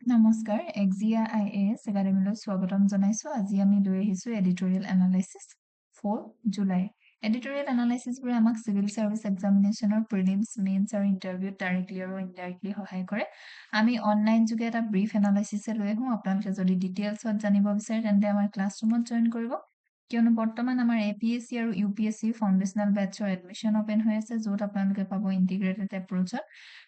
নমস্কাৰ AXIA IAS একাডেমিলৈ স্বাগতম জনাইছো আজি আমি লৈ আহিছো এডিটোৰিয়েল এনালাইসিস 4 জুলাই এডিটোৰিয়েল এনালাইসিস বোৰে আমাক সিভিল সাৰ্ভিস এক্সামিনেশনৰ প্ৰিলিমছ মেইনছ আৰু ইন্টাৰভিউ ডাইৰেক্টলি আৰু ইনডাইৰেক্টলি সহায় কৰে আমি অনলাইন যোগে এটা ব্ৰিফ এনালাইসিস লৈ আহো আপোনালোকে যদি ডিটেইলছত জানিব বিচাৰে তেন্তে আমাৰ ক্লাছৰুমত জয়েন কৰিব কিয়নো বৰ্তমান আমাৰ APSC আৰু UPSC ফাউন্ডেশনাল বেটছৰ এডমিশন ওপেন হৈ আছে য'ত আপোনালোকে পাব ইন্টিগ্ৰেটেড এপ্ৰোচত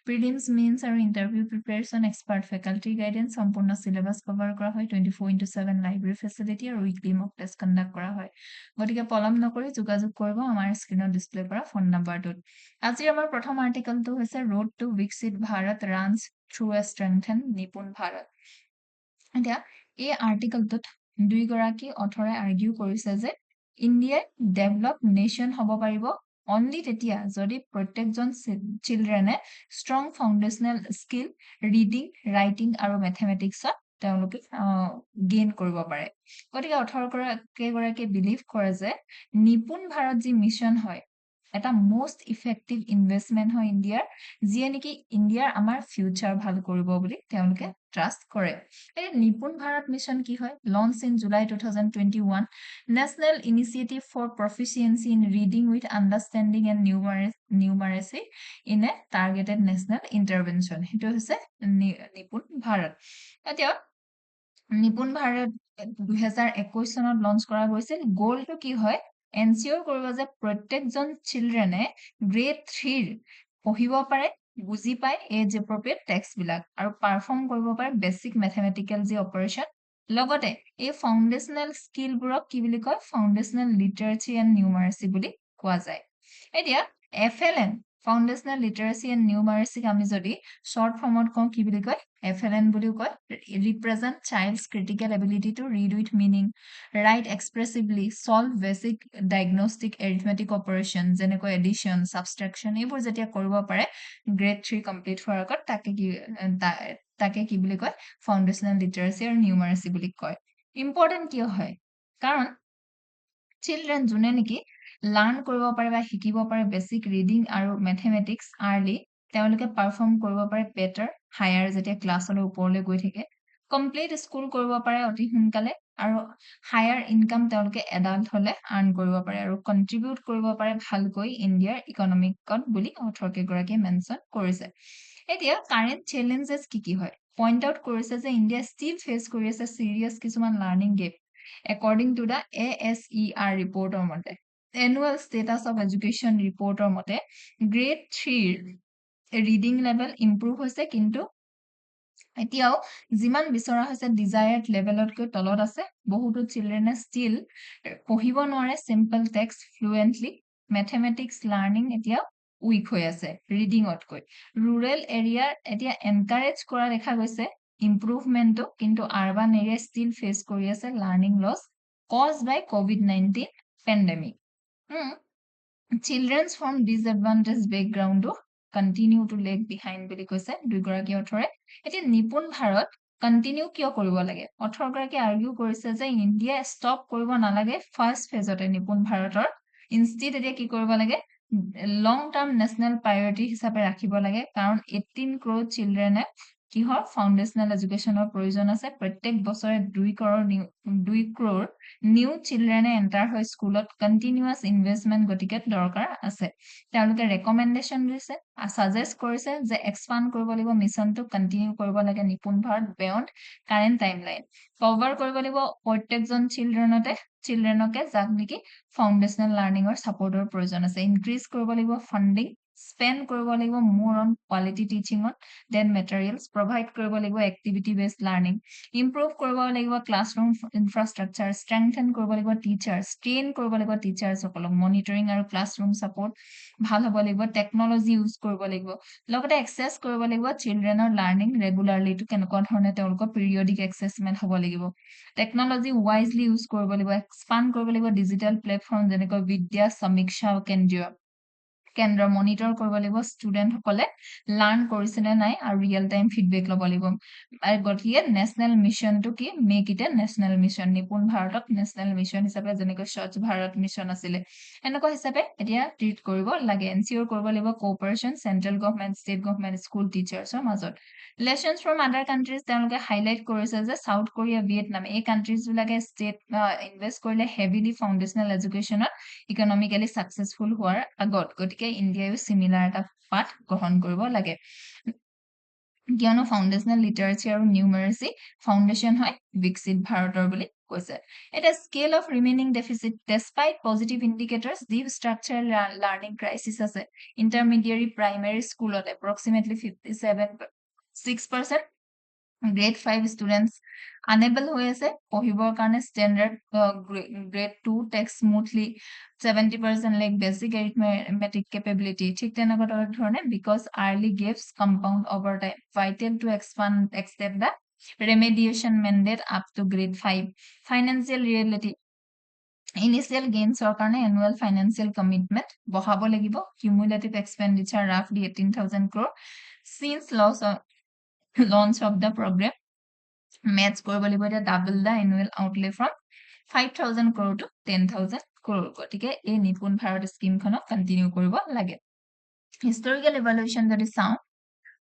প্ৰিলিমছ মেইনছ আৰু interview preparation expert faculty guidance সম্পূৰ্ণ সিলেবাস কভাৰ কৰা হয় 24/7 লাইব্ৰেৰী ফেচিলিটি আৰু উইকলি মক টেষ্ট কণ্ডাক্ট কৰা হয় গতিকে পলম নকৰি যোগাযোগ কৰিব আমাৰ স্ক্ৰিনত ডিসপ্লে কৰা ফোন নম্বৰটোত আজি আমাৰ প্ৰথম আৰ্টিকেলটো হৈছে ৰোড টু বিকশিত ভাৰত ৰানছ থ্ৰু এ ষ্ট্ৰেংথেন নিপুণ ভাৰত এতিয়া এই আৰ্টিকেলটোত দুইগৰাকী অথৰে আৰ্গিউ কৰিছে যে ইণ্ডিয়াই ডেভেলপ নেশ্যন হ'ব পাৰিব অনলি তেতিয়া যদি প্ৰত্যেকজন চিলড্ৰেনে strong foundational skill reading writing আৰু মেথমেটিক্সত তেওঁলোকে গেইন কৰিব পাৰে গতিকে 18 গৰাকী বিলিভ কৰে যে নিপুণ ভাৰত যি মিছন হয় এটা মোস্ট ইফেক্টিভ ইনভেষ্টমেন্ট হয় ইণ্ডিয়াৰ যিয়ে নেকি ইণ্ডিয়াৰ আমাৰ ফিউচাৰ ভাল কৰিব বুলি তেওঁলোকে ট্ৰাষ্ট কৰে এই নিপুণ ভাৰত মিছন কি হয় launch in July 2021 national initiative for proficiency in reading with understanding and numeracy in a targeted national intervention সেইটো হৈছে নিপুণ ভাৰত এতিয়া নিপুণ ভাৰত 2021 চনত লঞ্চ কৰা গৈছিল গ'লটো কি হয় এনচিঅৰ কৰিব যে প্ৰত্যেকজন চিলড্ৰেনে গ্ৰেড 3 পঢ়িব পাৰে বুজি পায় এজ এপ্ৰপ্ৰিয়েট টেক্সট বিলাক আৰু পাৰফৰ্ম কৰিব পাৰে বেসিক মেথমেটিক্যাল যি অপাৰেশন লগতে এই ফাউণ্ডেশ্যনেল স্কিলবোৰক কি বুলি কয় ফাউণ্ডেশ্যনেল লিটাৰেচি এণ্ড নিউমাৰেচি বুলি কোৱা যায় এতিয়া FLN ফাউণ্ডেশ্যনেল লিটাৰেচি এণ্ড নিউমাৰেচিক আমি যদি শৰ্ট ফৰ্মত কওঁ কি বুলি কয় FLN বুলিও কয় represent child's critical ability to read with meaning write expressively solve basic diagnostic arithmetic operations যেনেকৈ addition subtraction এইবোৰ যেতিয়া কৰিব পাৰে গ্ৰেড 3 কমপ্লিট হোৱাৰ আগত তাকে কি বুলি কয় ফাউণ্ডেশ্যনেল লিটাৰেচি আৰু নিউমাৰেচি বুলি কয় ইম্পৰ্টেন্ট কিয় হয় কাৰণ চিলড্ৰেন যোনে নেকি লাৰ্ন কৰিব পাৰে বা শিকিব পাৰে বেসিক ৰিডিং আৰু মেথমেটিক্স আৰ্লি তেওঁলোকে পাৰফৰ্ম কৰিব পাৰে বেটাৰ হায়াৰ যেতিয়া ক্লাছলৈ ওপৰলৈ গৈ থাকে কমপ্লিট স্কুল কৰিব পাৰে অতি সোনকালে আৰু হায়াৰ ইনকাম তেওঁলোকে এডাল্ট হলে আৰ্ন কৰিব পাৰে আৰু কন্ট্ৰিবিউট কৰিব পাৰে ভালকৈ ইণ্ডিয়াৰ ইকনমিকত বুলি অথৰকেইগৰাকীয়ে মেনশ্যন কৰিছে এতিয়া কাৰেণ্ট চেলেঞ্জেছ কি হয় পইণ্ট আউট কৰিছে যে ইণ্ডিয়া ষ্টিল ফেচ কৰি আছে চিৰিয়াছ কিছুমান learning gap according to the ASER report or mate annual status of education report or mate grade 3 reading level improve hoise kintu এতিয়াও যিমান বিচৰা হৈছে ডিজায়াৰ্ড লেভেলতকৈ তলত আছে বহুতো চিলড্ৰেনে ষ্টিল পঢ়িব নোৱাৰে সিম্পল টেক্সট ফ্লুৱেন্টলি মেথমেটিক্স লাৰ্নিং এতিয়া উইক হৈ আছে ৰিডিংতকৈ ৰুৰেল এৰিয়াৰ এতিয়া এনকাৰেজ কৰা দেখা গৈছে ইম্প্ৰুভমেন্টটো কিন্তু আৰবান এৰিয়া ষ্টিল ফেচ কৰি আছে learning loss cause by COVID-19 pandemic children's from disadvantaged বেকগ্ৰাউণ্ডো কন্টিনিউ টু লেগ বিহাইণ্ড বুলি কৈছে দুইগৰাকী অথৰে এতিয়া নিপুণ ভাৰত কন্টিনিউ কিয় কৰিব লাগে 18 গৰাকী আৰ্গিউ কৰিছে যে ইণ্ডিয়া ষ্টপ কৰিব নালাগে ফাৰ্ষ্ট ফেজতে নিপুণ ভাৰতৰ ইনষ্টিড এতিয়া কি কৰিব লাগে লং টাৰ্ম নেশনেল প্ৰায়ৰিটি হিচাপে ৰাখিব লাগে কাৰণ 18 crore চিলড্ৰেনে কিহৰ ফাউণ্ডেশ্যনেল এডুকেশ্যনৰ প্ৰয়োজন আছে প্ৰত্যেক বছৰে 2 crore নিউ চিলড্ৰেনে এণ্টাৰ হয় স্কুলত কণ্টিনিউৱাছ ইনভেষ্টমেণ্ট গতিকে দৰকাৰ আছে তেওঁলোকে ৰেকমেণ্ডেশ্যন দিছে সাজেষ্ট কৰিছে যে এক্সপান্ড কৰিব লাগিব মিছনটো কণ্টিনিউ কৰিব লাগে নিপুণ Bharat beyond current timeline cover কৰিব লাগিব প্ৰত্যেকজন চিলড্ৰেনকে যাক নেকি ফাউণ্ডেশ্যনেল লাৰ্নিঙৰ ছাপৰ্টৰ প্ৰয়োজন আছে ইনক্ৰিজ কৰিব লাগিব ফাণ্ডিং স্পেণ্ড কৰিব লাগিব মোৰ অন কোৱালিটি টিচিঙত দেন মেটেৰিয়েলছ প্ৰভাইড কৰিব লাগিব এক্টিভিটি বেছড লাৰ্নিং ইম্প্ৰুভ কৰিব লাগিব ক্লাছৰুম ইনফ্ৰাষ্ট্ৰাকচাৰ ষ্ট্ৰেংথেন কৰিব লাগিব টিচাৰ্ছ ট্ৰেইন কৰিব লাগিব টিচাৰ্ছসকলক মনিটৰিং আৰু ক্লাছৰুম ছাপৰ্ট ভাল হ'ব লাগিব টেকনলজি ইউজ কৰিব লাগিব লগতে এক্সেছ কৰিব লাগিব চিলড্ৰেনৰ লাৰ্নিং ৰেগুলাৰলি এইটো কেনেকুৱা ধৰণে তেওঁলোকৰ পিৰিয়ডিক এক্সেছমেণ্ট হ'ব লাগিব টেকনলজি ৱাইজলি ইউজ কৰিব লাগিব এক্সপান্ড কৰিব লাগিব ডিজিটেল প্লেটফৰ্ম যেনেকৈ বিদ্যা সমীক্ষা কেন্দ্ৰীয় কেন্দ্ৰ মনিটৰ কৰিব লাগিব ষ্টুডেন্ট সকলে লাৰ্ন কৰিছে নে নাই আৰু ৰিয়েল টাইম ফিডবেক ল'ব লাগিব আৰু গতিকে নেশ্যনেল মিছনটো কি make it A national mission নিপুণ ভাৰতক নেশ্যনেল মিছন হিচাপে যেনেকৈ স্বচ্ছ ভাৰত মিছন আছিলে এনেকুৱা হিচাপে এতিয়া ট্ৰিট কৰিব লাগে এনচিঅৰ কৰিব লাগিব cooperation central government state government school টিচাৰ্ছৰ মাজত লেচনছ ফ্ৰম আদাৰ কাণ্ট্ৰিজ তেওঁলোকে হাইলাইট কৰিছে যে সাউথ কোৰিয়া ভিয়েটনাম এই কাণ্ট্ৰিজ বিলাকে ষ্টেট ইনভেষ্ট কৰিলে হেভিলি ফাউণ্ডেশ্যনেল এডুকেশ্যনত ইকনমিকেলি সাকসেসফুল হোৱাৰ আগত গতিকে ইণ্ডিয়ায়ো সিমিলাৰ এটা পাঠ গ্ৰহণ কৰিব লাগে কিয়নো ফাউণ্ডেশ্যনেল লিটাৰেচাৰ আৰু নিউমাৰেচি ফাউণ্ডেশ্যন হয় বিকশিত ভাৰতৰ বুলি কৈছে এটা scale of remaining deficit despite positive indicators deep structure learning crisis আছে ইণ্টাৰমিডিয়েৰী প্ৰাইমেৰী স্কুলত এপ্ৰক্সিমেটলি 57.6% গ্ৰেড 5 ষ্টুডেণ্টছ আনেবল হৈ আছে পঢ়িবৰ কাৰণে standard grade 2 text smoothly 70% like basic arithmetic capability ঠিক তেনেকুৱা ধৰণে because early gives compound over time vital to extend the remediation mandate up to grade 5 financial reality initial gains or কাৰণে annual financial commitment বহাব লাগিব cumulative expenditure roughly 18,000 crore since launch of the program match কৰিব লাগিব এটা double the annual outlay from 5,000 crore to 10,000 crore গতিকে এই নিপুণ Bharat স্কিমখনক continue কৰিব লাগে হিষ্টৰিকেল ইভালুৱেশ্যন যদি চাওঁ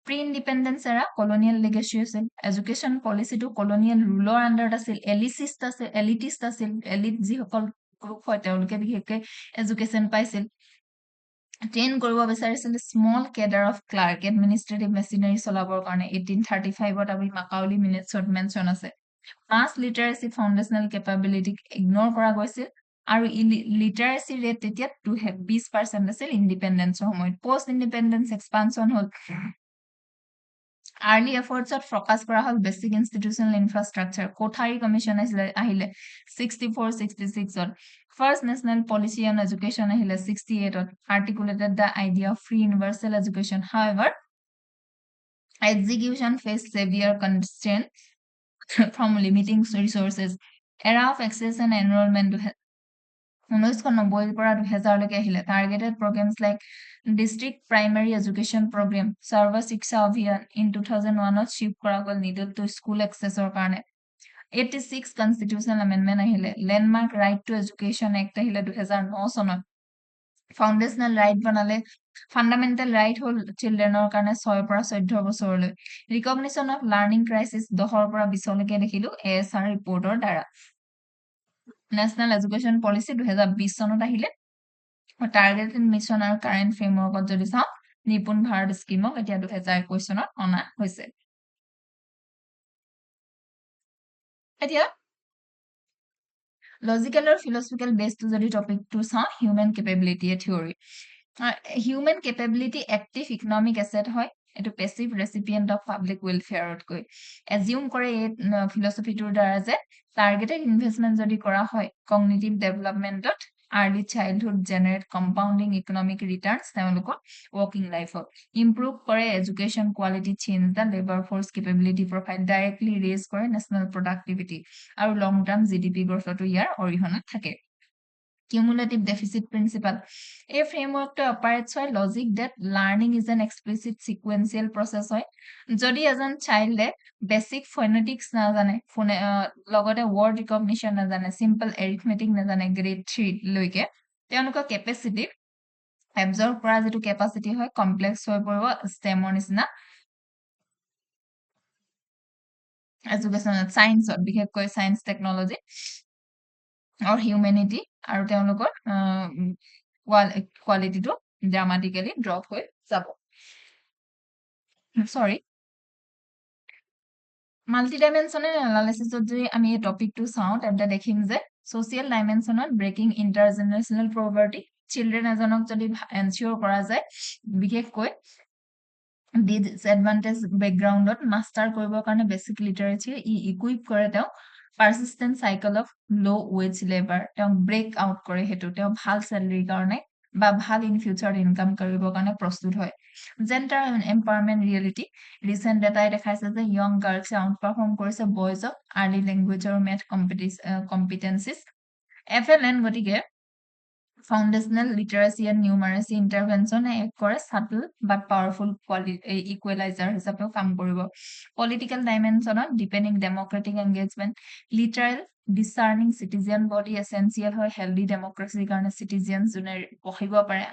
প্ৰি ইণ্ডিপেণ্ডেন্স এৰা কলনিয়েল লেগেচি আছিল এডুকেশ্যন পলিচিটো কলনিয়েল ৰুলৰ আণ্ডাৰত আছিল এলিটিষ্ট আছিল এলিট যিসকল গ্ৰুপ হয় তেওঁলোকে বিশেষকৈ এডুকেশ্যন পাইছিল ট্ৰেইন কৰিব বিচাৰিছিল small cadre of clerk administrative machinery চলাবৰ কাৰণে 1835ত আমি মাকাউলি মিনিটছত মেনশ্যন আছে মাছ লিটাৰেচি ফাউণ্ডেশ্যনেল কেপাবিলিটিক ইগনোৰ কৰা গৈছিল আৰু লিটাৰেচি ৰেট তেতিয়া 20% আছিল ইণ্ডিপেণ্ডেন্সৰ সময়ত পোষ্ট ইণ্ডিপেণ্ডেন্স এক্সপানশ্যন হ'ল আৰ্লি এফৰ্টছত ফ'কাছ কৰা হ'ল basic institutional infrastructure Kothari commission আহিলে 64-66ত first national policy on education আহিলে 68ত articulated the idea of free universal education however execution faced severe constraint from limiting resources era of access and enrollment 1990 পৰা 2000 লৈকে আহিলে targeted programs like district primary education program sarva shiksha abhiyan in 2001 shift কৰা গল needed to school access ৰ কাৰণে 86 constitutional amendment আহিলে landmark right to education act আহিলে 2009 চনত foundational right বনালে ফাণ্ডামেণ্টেল ৰাইট হ'ল চিলড্ৰেনৰ কাৰণে 6 পৰা 14 বছৰলৈ ৰিকগনিশ্যন অফ লাৰ্নিং ক্ৰাইচিছ 10 পৰা 20 লৈকে দেখিলো এএছআৰ ৰিপৰ্টৰ দ্বাৰা নেশ্যনেল এডুকেশ্যন পলিচি 2020 চনত আহিলে টাৰ্গেটেড মিছন আৰু কাৰেণ্ট ফ্ৰেমৱৰ্কত যদি চাওঁ নিপুণ ভাৰত স্কিমক এতিয়া 2021 চনত অনা হৈছে এতিয়া লজিকেল আৰু ফিলচফিকেল বেছটো যদি টপিকটো চাওঁ human capability theory human capability active economic asset হয় এটো পেছিভ ৰেচিপিয়েন্ট অফ পাব্লিক ৱেলফেয়াৰতকৈ এজিউম কৰে এই ফিলচফিটোৰ দ্বাৰা যে টাৰ্গেটেড ইনভেষ্টমেন্ট যদি কৰা হয় কগনিটিভ ডেভেলপমেন্টত early childhood generate compounding economic returns তেওঁলোকৰ ৱৰ্কিং লাইফত ইম্প্ৰুভ কৰে education quality change the labour force capability profile directly raise কৰে নেশ্যনেল প্ৰডাক্টিভিটি আৰু লং টাৰ্ম জিডিপি গ্ৰথতো ইয়াৰ অৰিহণা থাকে কিউমুলেটিভ ডেফিচিট প্ৰিন্সিপাল এই ফ্ৰেমৱৰ্কটো অপাৰেটছ হয় logic that learning is an explicit sequential process হয় যদি এজন চাইল্ডে বেছিক ফনেটিক্স নাজানে লগতে ৱৰ্ড ৰিকগনিশ্যন নাজানে চিম্পল এৰিথমেটিক নাজানে গ্ৰেড 3 লৈকে তেওঁলোকৰ কেপাচিটি এবজৰ্ব কৰা যিটো কেপাচিটি হয় কমপ্লেক্স হৈ পৰিব ষ্টেমৰ নিচিনা এডুকেশ্যনত সায়েন্সত বিশেষকৈ সায়েন্স টেকনলজি আৰু হিউমেনিটি আৰু তেওঁলোকৰ কোৱালিটিটো ড্ৰামাটিক্যালি ড্ৰপ হৈ যাব সৰি মাল্টি ডাইমেনশনেল এনালাইসিসত যদি আমি এই টপিকটো চাওঁ তেন্তে দেখিম যে সোশিয়েল ডাইমেনশনত ব্ৰেকিং ইন্টাৰজেনাৰেশনাল পভাৰ্টি চিলড্ৰেন এজনক যদি এনচিওৰ কৰা যায় বিশেষকৈ ডিসএডভান্টেজ বেকগ্ৰাউণ্ডত মাষ্টাৰ কৰিবৰ কাৰণে বেছিক লিটাৰেচাৰ ইকুইপ কৰে তেওঁ পাৰ্সিস্টেন্ট সাইকেল অফ লো ৱেজ লেবাৰ তেওঁ ব্ৰেক আউট কৰে হেতু তেওঁ ভাল স্যালাৰিৰ কাৰণে বা ভাল ইন ফিউচাৰ ইনকাম কৰিবৰ কাৰণে প্ৰস্তুত হয় জেন্ডাৰ এম্পাৱাৰমেন্ট ৰিয়েলিটি ৰিসেন্ট ডেটাই দেখাইছে যে ইয়ং গাৰ্লছে আউট পাৰফৰ্ম কৰিছে বয়জক আৰ্লি লেংগুৱেজ আৰু মেথ কম্পিটেন্সিছ এফএলএন গতিকে Foundational literacy and numeracy intervention এক কৰে subtle but powerful equalizer হিচাপেও কাম কৰিব political dimensionত deepening democratic engagement literal discerning citizen body essential হয় healthy democracy কাৰণে citizens যোনে পঢ়িব পাৰে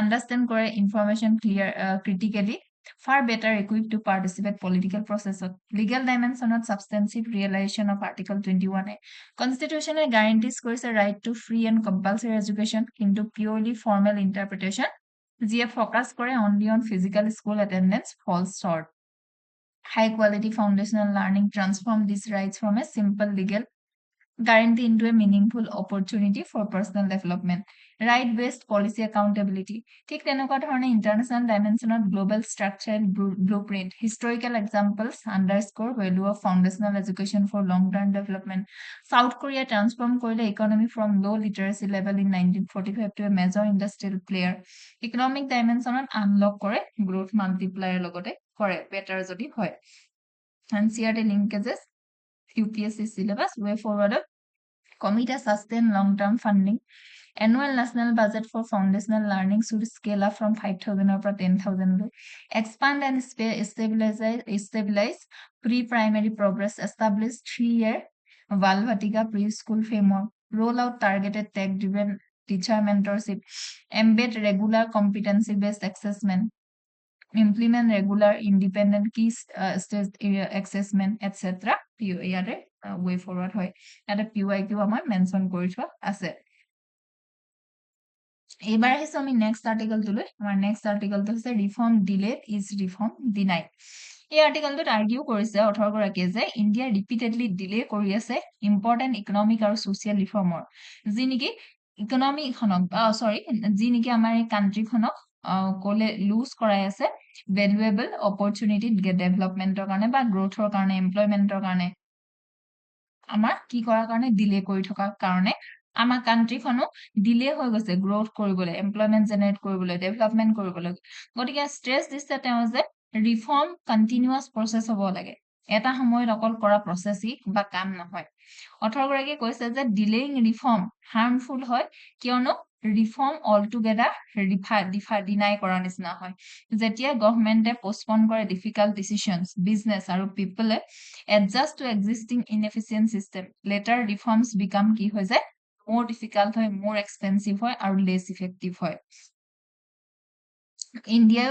understand কৰে information clear critically far better equipped to participate political processত legal dimensionত substantive realization of article 21 Constitutional guarantees কৰিছে right to free and compulsory education কিন্তু purely formal interpretation যিয়ে focus কৰে only on physical school attendance falls short high quality foundational learning transform these rights from a simple legal guarantee into a meaningful opportunity for personal development right based policy accountability ঠিক তেনেকুৱা ধৰণে international dimensionত global structure and blueprint historical examples underscore value of foundational education for long term development South Korea transformed কৰিলে economy from low literacy level in 1945 to a major industrial player economic dimensionত unlock কৰে growth multiplier লগতে কৰে better যদি হয় NCERT linkages UPSC syllabus way forward commit a sustained long-term funding. Annual national budget for foundational learning should scale up from 5,000 or 10,000. Expand and stabilize pre-primary progress. Establish 3-year Valvatica preschool framework. Roll out targeted tech-driven teacher mentorship. Embed regular competency-based assessment. Implement regular independent key stage assessment, etc. ইয়াতে way forward হয় ইয়াতে PYQ আমাৰ mention কৰি থোৱা আছে এবাৰ আহিছো আমি নেক্সট আৰ্টিকেলটোলৈ আমাৰ নেক্সট আৰ্টিকেলটো হৈছে reform delayed is reform denied এই আৰ্টিকেলটোত আৰ্গিউ কৰিছে অথৰগৰাকীয়ে যে ইণ্ডিয়া ৰিপিটেডলি ডিলে কৰি আছে ইম্পৰ্টেণ্ট ইকনমিক আৰু ছ'চিয়েল ৰিফৰ্মৰ যি নেকি ইকনমিখনক যি নেকি আমাৰ এই কাণ্ট্ৰিখনক কলে লুজ কৰাই আছে ভ্যালুয়েবল অপৰচুনিটি ডেভেলপমেন্টৰ কাৰণে বা গ্ৰোথৰ কাৰণে এমপ্লয়মেন্টৰ কাৰণে আমাৰ কি কৰাৰ কাৰণে ডিলে কৰি থকাৰ কাৰণে আমাৰ কাণ্ট্ৰিখনো ডিলে হৈ গৈছে গ্ৰোথ কৰিবলৈ এমপ্লয়মেন্ট জেনাৰেট কৰিবলৈ ডেভেলপমেন্ট কৰিবলৈ গতিকে ষ্ট্ৰেছ দিছে তেওঁ যে ৰিফৰ্ম কন্টিনিউয়াছ প্ৰসেস হ'ব লাগে এটা সময়ত অকল কৰা প্ৰসেসই বা কাম নহয় অথৰগৰাকীয়ে কৈছে যে ডিলেইং ৰিফৰ্ম হাৰ্মফুল হয় কিয়নো ৰিফৰ্ম অল টুগেদাৰ ডিনাই কৰা নিচিনা হয় যেতিয়া গভৰ্নমেন্টে পোষ্টপন কৰে ডিফিকাল্ট ডিসিশনস বিজনেস আৰু পিপলে adjust to existing inefficient system later reforms become কি হৈ যায় more difficult হয় more expensive হয় আৰু less effective হয় ইণ্ডিয়া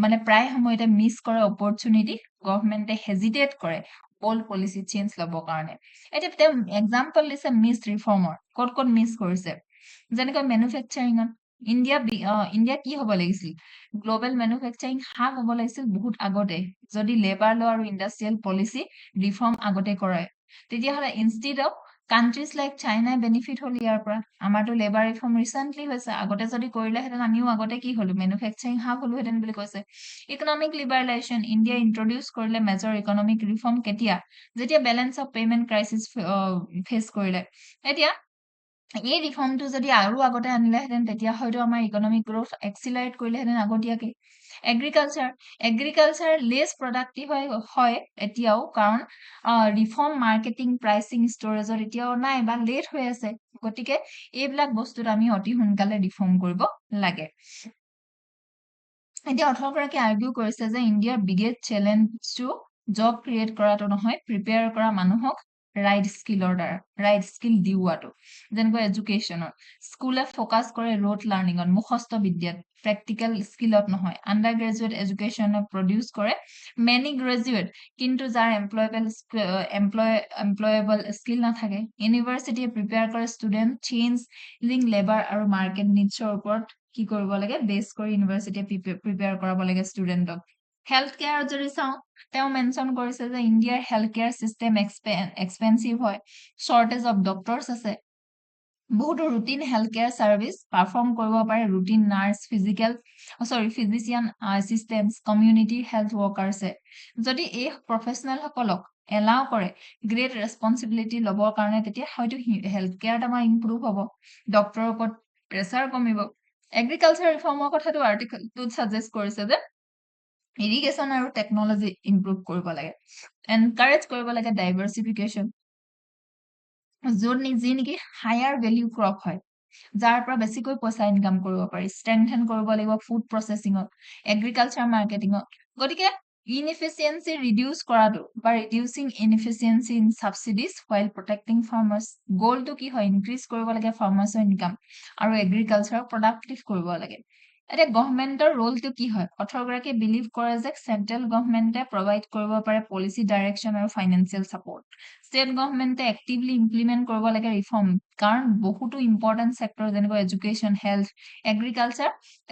মানে প্ৰায় সময়তে মিস কৰে অপৰচুনিটি গভৰ্নমেন্টে হেজিটেট কৰে bold policy change লবৰ কাৰণে এতিয়া তেওঁ এক্সাম্পল দিছে মিস ৰিফৰ্মৰ ক'ত মিস কৰিছে যেনেকৈ ম্যানুফ্যাকচাৰিংত ইণ্ডিয়া কি হ'ব লাগিছিল গ্লোবাল ম্যানুফ্যাকচাৰিং হাব হ'ব লাগিছিল বহুত আগতে যদি লেবাৰ ল আৰু ইন্ডাষ্ট্ৰিয়েল পলিচি ৰিফৰ্ম আগতে কৰে তেতিয়াহ'লে instead of countries like China benefit হল ইয়াৰ পৰা আমাৰটো লেবাৰ ৰিফৰ্ম ৰিসেন্টলি হৈছে আগতে যদি কৰিলে হেতেন আমিও আগতে কি হলো ম্যানুফ্যাকচাৰিং হাব হলো হেতেন বুলি কৈছে ইকনমিক লিবাৰেলাইজেশন ইণ্ডিয়া ইন্ট্ৰোডিউস কৰিলে মেজৰ ইকনমিক ৰিফৰ্ম কেতিয়া যেতিয়া balance of payment crisis face কৰিলে এতিয়া এই ৰিফৰ্মটো যদি আৰু আগতে আনিলে হেতেন তেতিয়া হয়তো আমাৰ ইকনমিক গ্ৰোথ এক্সিলাৰেট কৰিলে হেতেন আগতীয়াকে এগ্ৰিকালচাৰ লেস প্ৰডাক্টিভ হয় এতিয়াও কাৰণ ৰিফৰ্ম মাৰ্কেটিং প্ৰাইচিং ষ্টৰেজত এতিয়াও নাই বা লেট হৈ আছে গতিকে এইবিলাক বস্তুত আমি অতি সোনকালে ৰিফৰ্ম কৰিব লাগে এতিয়া অথৰগৰাকী আৰ্গিউ কৰিছে যে ইণ্ডিয়াৰ বিগেষ্ট চেলেঞ্জটো জব ক্ৰিয়েট কৰাটো নহয় প্ৰিপেয়াৰ কৰা মানুহক ৰাইট স্কিলৰ দ্বাৰা ৰাইট স্কিল দিওৱাটো যেনেকৈ এডুকেশ্যনৰ স্কুলে ফ'কাছ কৰে ৰোড লাৰ্ণিঙত মুখস্থ বিদ্যাত প্ৰেক্টিকেল স্কিলত নহয় আণ্ডাৰ গ্ৰেজুৱেট এডুকেশ্যনক প্ৰডিউচ কৰে মেনি গ্ৰেজুৱেট কিন্তু যাৰ এমপ্লয়েবল স্কিল নাথাকে ইউনিভাৰ্চিটিয়ে প্ৰিপেয়াৰ কৰে ষ্টুডেণ্ট চেঞ্জিং লেবাৰ আৰু মাৰ্কেট নিডছৰ ওপৰত কি কৰিব লাগে বেছ কৰি ইউনিভাৰ্চিটিয়ে প্ৰিপেয়াৰ কৰাব লাগে ষ্টুডেণ্টক হেল্থ কেয়াৰত যদি চাওঁ তেওঁ মেনশন কৰিছে যে ইণ্ডিয়াৰ হেল্থ কেয়াৰ চিষ্টেম এক্সপেন্সিভ হয় শৰ্টেজ অফ ডক্টৰছ আছে বহুত routine health care service perform কৰিব পাৰে ৰুটিন নাৰ্স ফিজিচিয়ান এসিস্টেন্টস কমিউনিটি হেল্থ ওয়াৰ্কাৰ্ছে যদি এই প্ৰফেশনাল সকলক এলাও কৰে গ্ৰেট ৰেসপন্সিবিলিটি লবৰ কাৰণে তেতিয়া হয়তো হেল্থ কেয়াৰত আমাৰ ইমপ্ৰুভ হ'ব ডক্টৰৰ ওপৰত প্ৰেছাৰ কমিব এগ্ৰিকালচাৰ ৰিফৰ্মৰ কথাটো আৰ্টিকেলটোত সাজেষ্ট কৰিছে যে ইৰিগেশ্যন আৰু টেকনলজি ইমপ্ৰুভ কৰিব লাগে এনকাৰেজ কৰিব লাগে ডাইভাৰ্সিফিকেশন যি নেকি হায়াৰ ভেলিউ ক্ৰপ হয় যাৰ পৰা বেছিকৈ পইচা ইনকাম কৰিব পাৰি ষ্ট্ৰেংথেন কৰিব লাগিব ফুড প্ৰচেছিঙত এগ্ৰিকালচাৰ মাৰ্কেটিঙত গতিকে ইনএফিচিয়েঞ্চি ৰিডিউচ কৰাটো বা reducing inefficiency in subsidies while protecting farmers গ'লটো কি হয় ইনক্ৰিজ কৰিব লাগে ফাৰ্মাৰ্ছৰ ইনকাম আৰু এগ্ৰিকালচাৰক প্ৰডাক্টিভ কৰিব লাগে এতিয়া গভৰ্ণমেণ্টৰ ৰোলটো কি হয় অথৰগৰাকীয়ে বিলিভ কৰে যে চেন্ট্ৰেল গভৰ্ণমেণ্টে প্ৰভাইড কৰিব পাৰে পলিচি ডাইৰেকশ্যন আৰু ফাইনেন্সিয়েল ছাপৰ্ট ষ্টেট গভৰ্ণমেণ্টে এক্টিভলি ইমপ্লিমেণ্ট কৰিব লাগে ৰিফৰ্ম কাৰণ বহুতো ইম্পৰ্টেণ্ট ছেক্টৰ যেনেকৈ এডুকেশ্যন হেল্থ এগ্ৰিকালচাৰ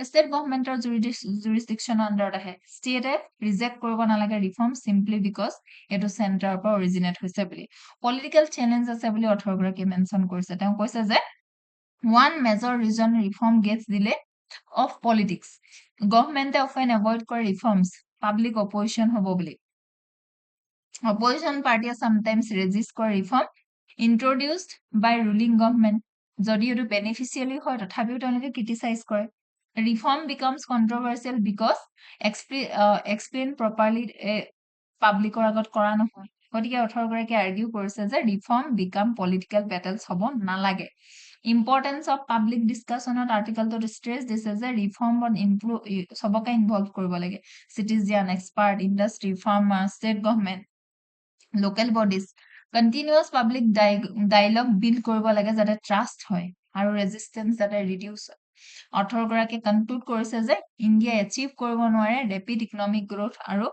ষ্টেট গভৰ্ণমেণ্টৰ জুৰিছডিকশ্যনৰ আণ্ডাৰত আহে ষ্টেটে ৰিজেক্ট কৰিব নালাগে ৰিফৰ্ম চিম্পলি বিকজ এইটো চেণ্টাৰৰ পৰা অৰিজিনেট হৈছে বুলি পলিটিকেল চেলেঞ্জ আছে বুলি অথৰগৰাকীয়ে মেনশ্যন কৰিছে তেওঁ কৈছে যে one major reason reform gets delay of politics. Government often avoid core reforms. Public opposition hobo boli. Opposition party sometimes resist core reform introduced by ruling government. Jodi etu beneficially hoy tothapiu তেওঁলোকে criticize কৰে. Reform becomes controversial because explain properly publicৰ আগত কৰা নহয়. গতিকে অথৰগৰাকীয়ে argue কৰিছে যে reform become political battles হ'ব নালাগে. Importance of public discussion on article to stress this is a reform on improve sabaka involved korbo lage citizen expert industry farmer state government local bodies continuous public dialogue build korbo lage jate trust hoy aru resistance jate reduce অথৰগৰাকীয়ে conclude কৰিছে যে India achieve কৰিব নোৱাৰে rapid economic growth আৰু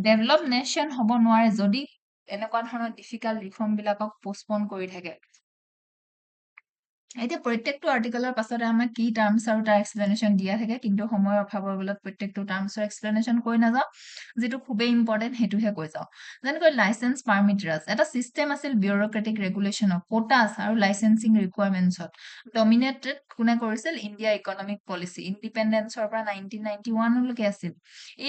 develop nation হ'ব নোৱাৰে যদি এনেকুৱা ধৰণৰ ডিফিকাল্ট ৰিফৰ্ম বিলাকক পোষ্টপন কৰি থাকে এতিয়া প্ৰত্যেকটো আৰ্টিকেলৰ পাছতে আমাক কি টাৰ্মছ আৰু তাৰ এক্সপ্লেনেশ্যন দিয়া থাকে কিন্তু সময়ৰ অভাৱৰ বলত প্ৰত্যেকটো টাৰ্মছৰ এক্সপ্লেনেশ্যন কৈ নাযাওঁ যেটো খুবেই ইম্পৰ্টেন্ট হেতুহে কৈ যাওঁ যেনেকৈ লাইসেন্স পাৰমিটাৰছ এটা সিস্টেম আছিল বিউৰোক্ৰেটিক ৰেগুলেশ্যন কোটাছ আৰু লাইসেন্সিং ৰিকুৱাৰমেন্টছত ডমিনেটেড কোনে কৰিছিল ইণ্ডিয়া ইকনমিক পলিচি ইণ্ডিপেন্ডেন্সৰ পৰা 1991 লৈকে আছিল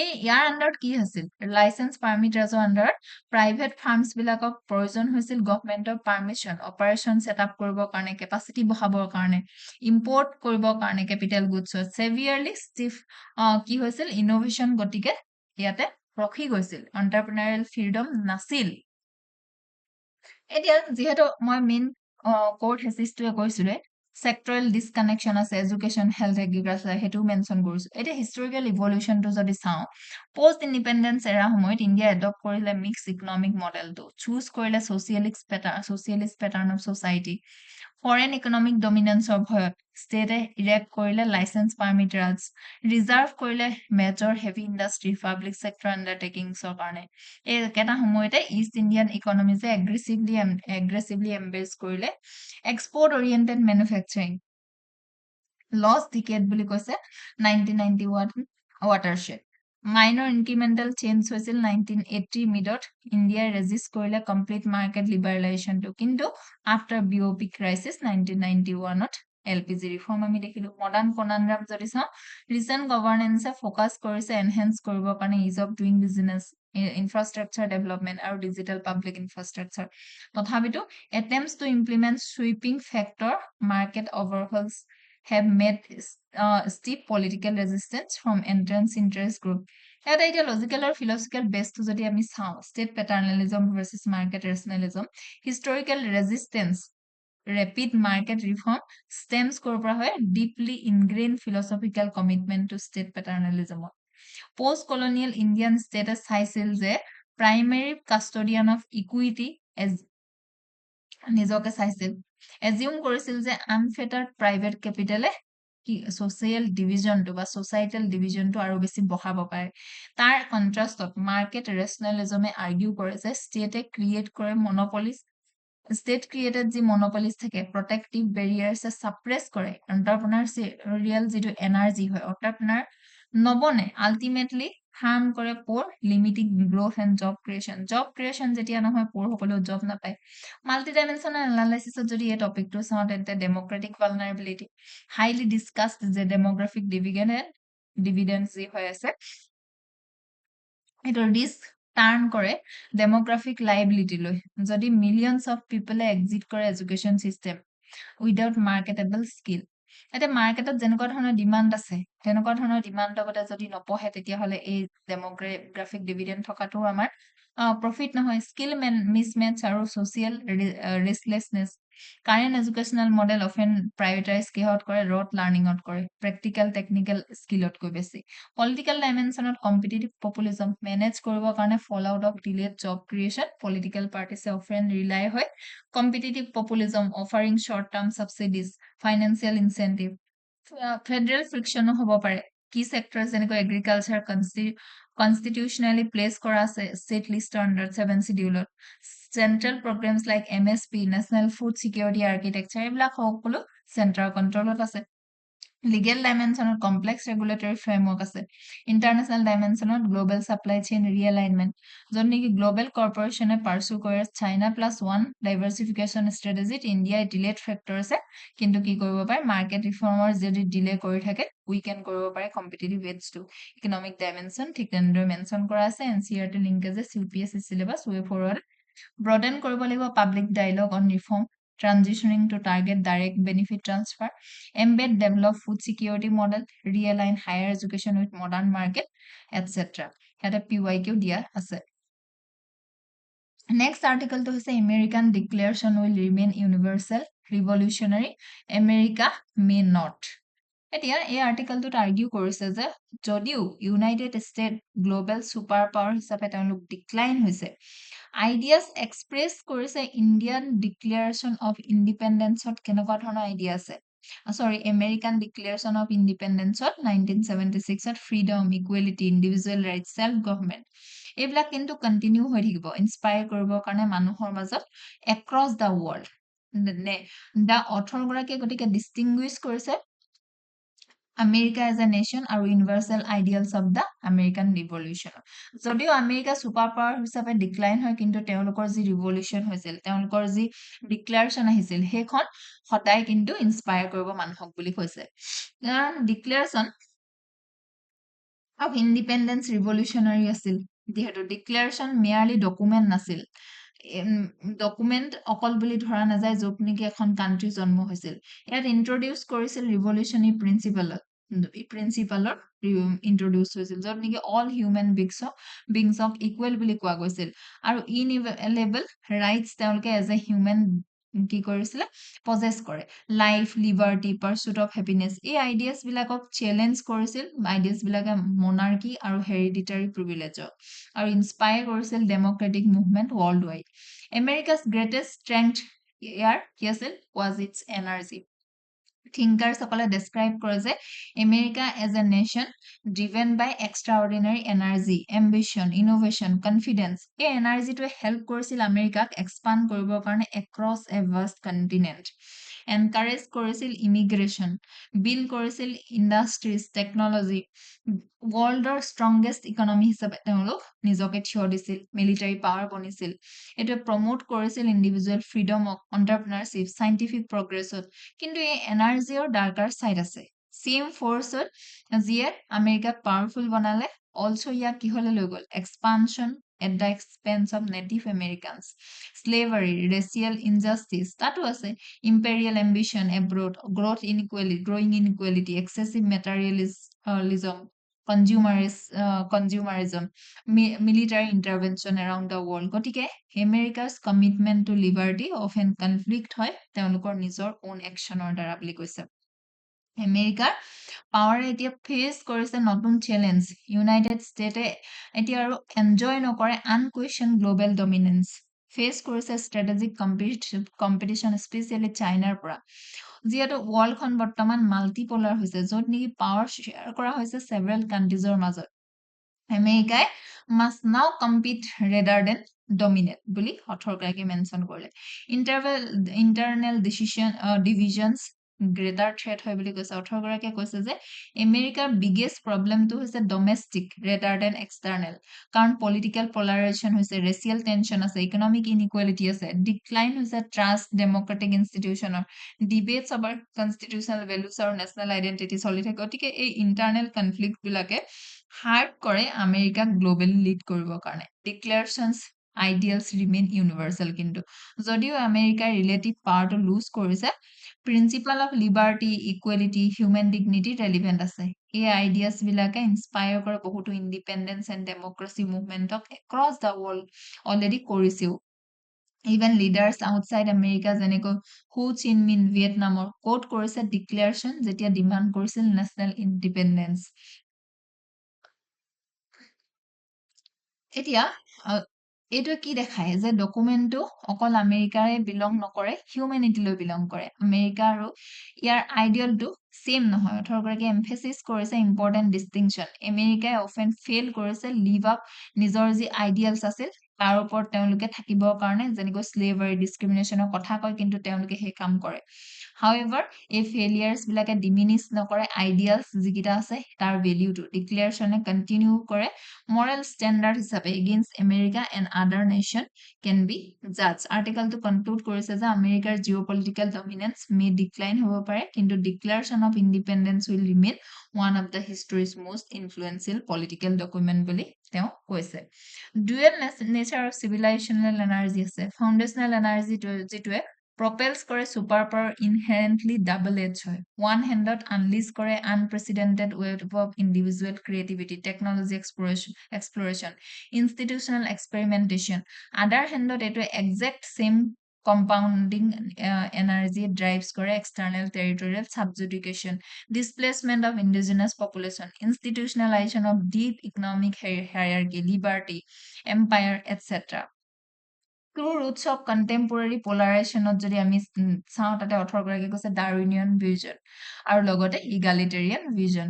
এই ইয়াৰ আণ্ডাৰত কি আছিল লাইসেন্স পাৰমিটাৰছৰ আণ্ডাৰত প্ৰাইভেট ফাৰ্মছ বিলাকক প্ৰয়োজন হৈছিল গভৰ্ণমেণ্টৰ পাৰমিশন অপাৰেশ্যন সেটআপ কৰিবৰ কাৰণে কেপাসিটি বহাবৰ কাৰণে ইম্পৰ্ট কৰিবৰ কাৰণে কেপিটেল গুডছত সেভিয়াৰলি ষ্টিফ কি হৈছিল ইনোভেশন গতিকে ইয়াতে ৰখি গৈছিল এন্টাৰপ্ৰেনাৰিয়েল ফ্ৰীডম নাছিল এতিয়া যেহেতু মই মেইন কোড হেসিসটোৱে কৈছিলে সেক্টৰেল ডিসকানেকশন আছে এডুকেশন হেলথ এগ্ৰিকালচাৰ হেতু মেনশন কৰিছো এতিয়া হিষ্টৰিকেল ইভলিউশনটো যদি চাও পোষ্ট ইন্ডিপেন্ডেন্স এৰা সময়ত ইন্ডিয়া এডপ্ট কৰিলে মিক্স ইকনমিক মডেলটো চুজ কৰিলে socialist pattern of society foreign economic ডমিনেন্সৰ ভয়ত ষ্টেটে ইৰেক্ট কৰিলে লাইসেন্স পাৰমিটাৰছ ৰিজাৰ্ভ কৰিলে major heavy industry public sector আন্ডাৰটেকিংছৰ কাৰণে এই কেটা সময়তে ইষ্ট ইণ্ডিয়ান ইকনমিজে এগ্ৰেছিভলি এমব্ৰেছ কৰিলে এক্সপোৰ্ট ওৰিয়েন্টেড ম্যানুফ্যাকচাৰিং লষ্ট ডিকেড বুলি কৈছে 1991 ৱাটাৰশেড মাইনৰ ইনক্ৰিমেন্টাল চেঞ্জ হৈছিল 1980 মিডত ইণ্ডিয়া ৰেজিষ্ট কৰিলে কমপ্লিট মাৰ্কেট লিবাৰেলাইজেশনটো কিন্তু after BOP crisis 1991ত LPG reform আমি দেখিলো মডাৰ্ন কনন্ড্ৰাম যদি চাও ৰিসেন্ট গভৰ্নেন্সে ফোকাস কৰিছে এনহেন্স কৰিবৰ কাৰণে is of doing business infrastructure development আৰু digital public infrastructure তথাপিতো attempts to implement sweeping factor market overhauls have met steep political resistance from entrance interest group এটা ideological or philosophical based যদি আমি চাও state paternalism versus market rationalism historical resistance rapid market reform stems কৰ পৰা হয় deeply ingrained philosophical commitment to state paternalism post colonial indian status চাইছিল যে primary custodian of equity as নিজকে চাইছিল assume কৰিছিল যে unfettered private capital কি social division to বা societal division to আৰু বেছি বহাব পাৰে তাৰ কন্ট্ৰাষ্টত মাৰ্কেট ৰেশনালিজমে আৰ্গিউ কৰে যে ষ্টেটে ক্ৰিয়েট কৰে মনোপলিজ state created যি monopolies থাকে protective barriers suppress কৰে entrepreneurial যিটো এনাৰ্জি হয় entrepreneur নবনে ultimately harm কৰে poor limiting growth and job creation যেতিয়া নহয় poor সকলেও job নাপায় multidimensional analysis যদি এই টপিকটো চাও তেন্তে democratic vulnerability highly discussed যে demographic dividend যি হৈ আছে এটা রিস্ক টার্ন করে ডেমোগ্রাফিক লায়াবিলিটি লৈ যদি মিলিয়নস অফ পিপলে এক্সিট কৰে এডুকেশন সিস্টেম উইদাউট মাৰ্কেটেবল স্কিল এটা মাৰ্কেটত যেনেকুৱা ধৰণৰ ডিমান্ড আছে তেনেকুৱা ধৰণৰ ডিমান্ড লগতে যদি নপহে তেতিয়া হলে এই ডেমোগ্ৰাফিক ডিভিডেন্ড থকাটো আমাৰ প্ৰফিট নহয় স্কিল মিসম্যাচ আৰু social restlessness current educational model often privatise কিহত কৰে ৰট লাৰ্ণিঙত কৰে প্ৰেক্টিকেল টেকনিকেল স্কিলতকৈ বেছি পলিটিকেল ডাইমেনশ্যনত কম্পিটিটিভ পপুলিজম মেনেজ কৰিবৰ কাৰণে fall out of delayed job creation political পাৰ্টিছে অফেন ৰিলাই হয় competitive populism offering short term subsidies financial incentive federal ফ্ৰিকশ্যনো হ'ব পাৰে কি ছেক্টৰ যেনেকৈ এগ্ৰিকালচাৰ কনষ্টিটিউচনেলি প্লেচ কৰা আছে ষ্টেট লিষ্টৰ আণ্ডাৰ 7 শিডিউলত central programmes like MSP national food security architecture এইবিলাক সকলো চেণ্ট্ৰাল কণ্ট্ৰলত আছে লিগেল ডাইমেনশ্যনত কমপ্লেক্স ৰেগুলেটৰী ফ্ৰেমৱৰ্ক আছে ইণ্টাৰনেশ্যনেল ডাইমেনশ্যনত গ্ল'বেল ছাপ্লাই চেইন ৰিএলাইনমেণ্ট য'ত নেকি গ্ল'বেল কৰ্পৰেশ্যনে পাৰ্চু কৰে China+1 ডাইভাৰ্চিফিকেশ্যন ষ্ট্ৰেটেজিত ইণ্ডিয়াই ডিলেড ফেক্টৰ আছে কিন্তু কি কৰিব পাৰে মাৰ্কেট ৰিফৰ্মৰ যদি ডিলে কৰি থাকে উইকেন কৰিব পাৰে কম্পিটিটিভ এডছটো ইকনমিক ডাইমেনশ্যন ঠিক তেনেদৰে মেনশ্যন কৰা আছে NCERT linkages UPSC syllabus way forward broaden কৰিব লাগিব public dialogue on reform transitioning to target direct benefit transfer, embed develop food security model, realign higher education with modern market, etc. Here PYQ dia ase. Next article to say American declaration will remain universal, revolutionary, America may not. এতিয়া এই আৰ্টিকেলটোত argue কৰিছে যে যদিও united state global super power হিচাপে তেওঁলোক decline হৈছে ideas express কৰিছে Indian declaration of ইণ্ডিপেণ্ডেন্সত কেনেকুৱা ধৰণৰ আইডিয়া আছে আমেৰিকান ডিক্লেৰেশ্যন অফ ইণ্ডিপেণ্ডেন্সত 1976ত freedom equality individual rights self government এইবিলাক কিন্তু কণ্টিনিউ হৈ থাকিব ইনস্পায়াৰ কৰিবৰ কাৰণে মানুহৰ মাজত এক্ৰছ দ্য ৱৰ্ল্ড দ্য অথৰগৰাকীয়ে গতিকে ডিষ্টিংগুইছ কৰিছে আমেৰিকা এজ এ নেশ্যন আৰু universal ideals of the American revolution যদিও আমেৰিকা ছুপাৰ পাৱাৰ হিচাপে ডিক্লাইন হয় কিন্তু তেওঁলোকৰ যি ৰিভলিউশ্যন হৈছিল তেওঁলোকৰ যি ডিক্লেৰেশ্যন আহিছিল সেইখন সদায় কিন্তু ইনস্পায়াৰ কৰিব মানুহক বুলি কৈছে ডিক্লেৰেশ্যন অফ ইণ্ডিপেণ্ডেন্স ৰিভলিউশ্যনাৰী আছিল যিহেতু ডিক্লেৰেশ্যন মেয়াৰলি ডকুমেণ্ট নাছিল ডকুমেণ্ট অকল বুলি ধৰা নাযায় য'ত নেকি এখন কাণ্ট্ৰি জন্ম হৈছিল ইয়াত ইন্ট্ৰডিউচ কৰিছিল ৰিভলিউশ্যনাৰী প্ৰিন্সিপালৰ ইন্ট্ৰডিউচ হৈছিল য'ত নেকি অল হিউমেন বিংছক ইকুৱেল বুলি কোৱা গৈছিল আৰু ইনএভেলেবল ৰাইটছ তেওঁলোকে এজ এ হিউমেন কি কৰিছিলে পজেছ কৰে life liberty pursuit of happiness এই আইডিয়াছ বিলাকক চেলেঞ্জ কৰিছিল আইডিয়াছ বিলাকে মনাৰ্কি আৰু হেৰিডিটাৰী প্ৰিভিলেজক আৰু ইনস্পায়াৰ কৰিছিল democratic movement world wide America's greatest strength ইয়াৰ কি আছিল ৱাজ ইটছ এনাৰ্জি থিংকাৰ্ছসকলে ডেছক্ৰাইব কৰে যে America as a nation driven by extraordinary energy ambition innovation confidence এই এনাৰ্জিটোৱে হেল্প কৰিছিল আমেৰিকাক এক্সপাণ্ড কৰিবৰ কাৰণে এক্ৰছ এ ভাষ্ট কণ্টিনেণ্ট এনকাৰেজ কৰিছিল ইমিগ্ৰেশ্যন বিল্ড কৰিছিল ইণ্ডাষ্ট্ৰিজ টেকনলজি ৱৰ্ল্ডৰ ষ্ট্ৰংগেষ্ট ইকনমি হিচাপে তেওঁলোক নিজকে থিয় দিছিল মিলিটাৰী পাৱাৰ বনিছিল এইটোৱে প্ৰমোট কৰিছিল ইণ্ডিভিজুৱেল ফ্ৰীডম এণ্টাৰপ্ৰিনাৰশ্বিপ চাইণ্টিফিক প্ৰগ্ৰেছত কিন্তু এই এনাৰ্জিৰ ডাৰ্কাৰ ছাইড আছে চেম ফ'ৰ্চত যিয়ে আমেৰিকাক পাৱাৰফুল বনালে অলছো ইয়াক কিহলৈ লৈ গ'ল expansion at the expense of native Americans slavery racial injustice তাতো আছে imperial ambition abroad growing inequality excessive materialism consumerism military intervention around the world গতিকে America's commitment to liberty often conflict হয় তেওঁলোকৰ নিজৰ ওন একশ্যনৰ দ্বাৰা বুলি কৈছে আমেৰিকাৰ পাৱাৰে এতিয়া ফেচ কৰিছে নতুন চেলেঞ্জ ইউনাইটেড ষ্টেটে এতিয়া আৰু এনজয় নকৰে আনকুৱেশ্যন গ্ল'বেল ডমিনেন্স ফেচ কৰিছে ষ্ট্ৰেটেজিক কম্পিটিশ্যন স্পেচিয়েলি চাইনাৰ পৰা যিহেতু ৱৰ্ল্ডখন বৰ্তমান মাল্টিপলাৰ হৈছে য'ত নেকি পাৱাৰ শ্বেয়াৰ কৰা হৈছে ছেভেৰেল কাণ্ট্ৰিজৰ মাজত আমেৰিকাই মাষ্ট নাও কম্পিট ৰেডাৰ দেন ডমিনেট বুলি অথৰগৰাকীয়ে মেনশ্যন কৰিলে ইণ্টাৰনেল ডিভিজনছ গ্ৰেটাৰ থ্ৰেট হয় বুলি কৈছে অথৰগৰাকীয়ে কৈছে যে আমেৰিকাৰ বিগেষ্ট প্ৰব্লেমটো হৈছে ডমেষ্টিক ৰেডাৰ দেন এক্সটাৰ্নেল কাৰণ পলিটিকেল পলাৰাইজেশ্যন হৈছে ৰেচিয়েল টেনশ্যন আছে ইকনমিক ইনইকুৱেলিটি আছে ডিক্লাইন হৈছে ট্ৰাষ্ট ডেমক্ৰেটিক ইনষ্টিটিউশ্যনৰ ডিবেটছ অভাৰ কনষ্টিটিউশ্যনেল ভেলুছ আৰু নেশ্যনেল আইডেণ্টিটি চলি থাকে গতিকে এই ইণ্টাৰনেল কনফ্লিক্টবিলাকে হাৰ্ড কৰে আমেৰিকাক গ্ল'বেলি লিড কৰিবৰ কাৰণে ডিক্লেৰেশ্যনছ আইডিয়েলছ ৰিমেইন ইউনিভাৰ্চেল কিন্তু যদিও আমেৰিকাৰ ৰিলেটিভ পাৱাৰটো লুজ কৰিছে principle of liberty equality human dignity relevant আছে এই আইডিয়াছবিলাকে ইনস্পায়াৰ কৰে বহুতো ইণ্ডিপেণ্ডেন্স এণ্ড ডেমক্ৰেচি মুভমেণ্টক এক্ৰছ দ্য ৱৰ্ল্ড অলৰেডি কৰিছেও Even leaders outside America যেনেকৈ হু চিনমিন ভিয়েটনামৰ কোট কৰিছে ডিক্লেৰেশ্যন যেতিয়া ডিমাণ্ড কৰিছিল নেশ্যনেল ইণ্ডিপেণ্ডেন্স। এতিয়া এইটো কি দেখায় যে ডকুমেণ্টটো অকল আমেৰিকাৰে বিলং নকৰে, হিউমেনিটিলৈ বিলং কৰে। আমেৰিকা আৰু ইয়াৰ আইডিয়েলটো ছেম নহয়। অথৰগৰাকীয়ে এমফেচিছ কৰিছে ইম্পৰ্টেণ্ট ডিষ্টিংশ্যন। আমেৰিকাই অফেন ফেইল কৰিছে লিভ আপ নিজৰ যি আইডিয়েলছ আছিল তাৰ ওপৰত তেওঁলোকে থাকিবৰ কাৰণে, যেনেকৈ স্লেভাৰী ডিছক্ৰিমিনেশ্যনৰ কথা কয়, কিন্তু তেওঁলোকে সেই কাম কৰে। হাউএভাৰ এই ফেইলিয়াৰ্ছ বিলাকে ডিমিনিছ নকৰে আইডিয়েলছ যিকেইটা আছে তাৰ ভেলিউটো। ডিক্লেৰেশ্যনে কণ্টিনিউ কৰে moral standard হিচাপে against America and other nation can be judged. আৰ্টিকলটো কনক্লুড কৰিছে যে আমেৰিকাৰ জিঅ'পলিটিকেল ডমিনেন্স মে ডিক্লাইন হ'ব পাৰে, কিন্তু declaration of independence will remain one of the history's most influential political document বুলি তেওঁ কৈছে। Dual nature of civilisational energy আছে। ফাউণ্ডেশ্যনেল এনাৰ্জি যিটোৱে প্ৰপেলছ কৰে super power inherently double edge হয়। ওৱান হেণ্ডত আনলিজ কৰে unprecedented wave of individual creativity, technology exploration, institutional experimentation. Other হেণ্ডত এইটো exact same compounding energy drives কৰে external territorial subjugation, displacement of indigenous population, institutionalisation of deep economic হায়াৰ্কি, liberty, empire etcetera. True roots of contemporary পলাৰাইজেশ্যনত যদি আমি চাওঁ, তাতে অথৰগৰাকীয়ে কৈছে ডাৰউইনিয়ান vision আৰু লগতে ইগালিটেৰিয়ান ভিজন।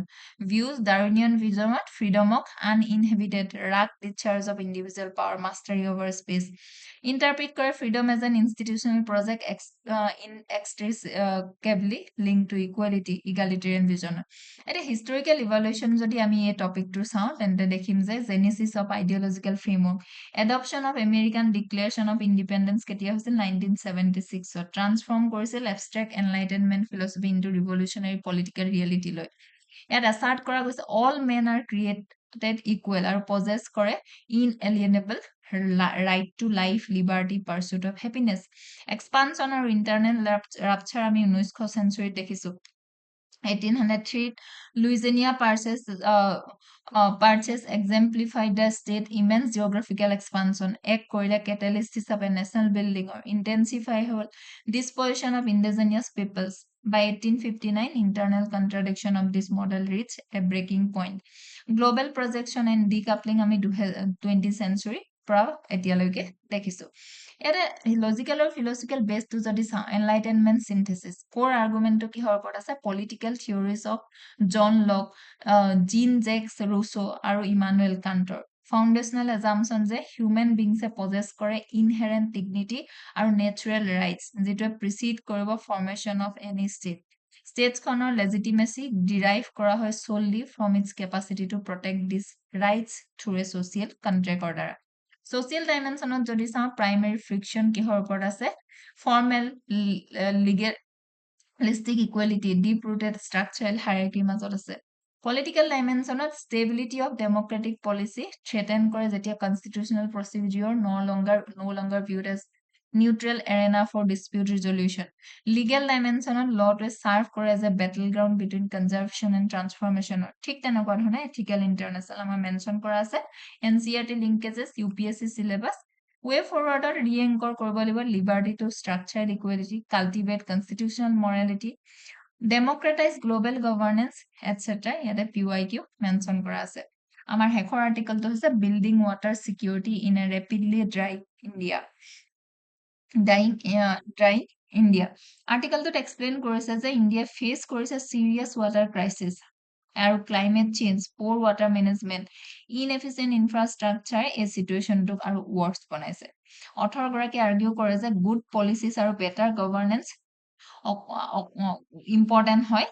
ভিউজ ডাৰউইনিয়ান ভিজনত ফ্ৰীডমক uninhabited rag discharge of individual power mastery over space. Interpret কৰে freedom as an institutional project inextricably link to equality, egalitarian ভিজনত। এতিয়া হিষ্টৰিকেল ইভালুৱেশ্যন যদি আমি এই টপিকটো চাওঁ, তেন্তে দেখিম যে genesis of ideological framework, adoption of American declaration of independence কেতিয়া হৈছিল 1976ত, ট্ৰান্সফৰ্ম কৰিছিল abstract enlightenment philosophy into revolutionary political ৰিয়েলিটিলৈ। ইয়াত এছাৰ্ট কৰা গৈছে all men are created equal আৰু পজেছ কৰে inalienable right to life, liberty, pursuit of happiness. Expansion আৰু ইণ্টাৰনেল ৰাপচাৰ আমি 19শ চেঞ্চুৰীত দেখিছোঁ। 1803 Louisiana purchase exemplified the state immense geographical expansion. এক কৰিলে catalyst হিচাপে national building or intensify হ'ল disposition of indigenous peoples. By 1859, internal contradiction of this model reached a breaking point. Global projection and decoupling আমি 20th century পৰা এতিয়ালৈকে দেখিছোঁ। ইয়াতে logical আৰু ফিলচফিকেল বেছটো যদি চাওঁ, এনলাইটেনমেণ্ট চিন্থেচিছ কোৰ আৰ্গুমেণ্টটো কিহৰ ওপৰত আছে? Political theories of John Locke, Jean Jacques Rousseau আৰু ইমানুৱেল কাণ্টৰ। ফাউণ্ডেশ্যনেল এজামচন যে হিউমেন বিংছে পজেছ কৰে ইনহেৰেণ্ট ডিগনিটি আৰু নেচাৰেল ৰাইটছ, যিটোৱে প্ৰিচিড কৰিব ফৰ্মেশ্যন অফ এনি ষ্টেট। ষ্টেটছখনৰ লেজিটিমেচি ডিৰাইভ কৰা হয় solely from its capacity to protect this rights through a social কণ্ট্ৰেক্টৰ দ্বাৰা। ছ'চিয়েল ডাইমেনশ্যনত যদি চাওঁ, প্ৰাইমেৰী ফ্ৰিকশ্যন কিহৰ ওপৰত আছে? Formal legalistic equality, deep rooted structural হায়াৰাৰ্কিৰ মাজত আছে। পলিটিকেল ডাইমেনশ্যনত stability of democratic policy threaten কৰে যেতিয়া constitutional procedure no longer viewed as neutral arena for dispute resolution. Legal dimensionত lawটোৱে serve কৰে as a battleground between conservation and transformation. ঠিক তেনেকুৱা ধৰণে ethical international আমাৰ মেনশ্যন কৰা আছে। NCERT linkages, UPSC syllabus, way forward re-anchor কৰিব লাগিব liberty to structured equality, cultivate constitutional morality, democratize global governance, etc. ইয়াতে PYQ মেনশ্যন কৰা আছে। আমাৰ শেষৰ আৰ্টিকলটো হৈছে building water security in a rapidly drying India. আৰ্টিকলটোত এক্সপ্লেইন কৰিছে যে ইণ্ডিয়া ফেচ কৰিছে চিৰিয়াছ ৱাটাৰ ক্ৰাইচিছ আৰু climate change, poor water management, inefficient infrastructure এই চিটুৱেশ্যনটোক আৰু ৱৰ্ছ বনাইছে। অথৰগৰাকী আৰ্গিউ কৰে যে গুড পলিচিছ আৰু বেটাৰ গভৰ্নেন্স ইম্পৰ্টেণ্ট হয়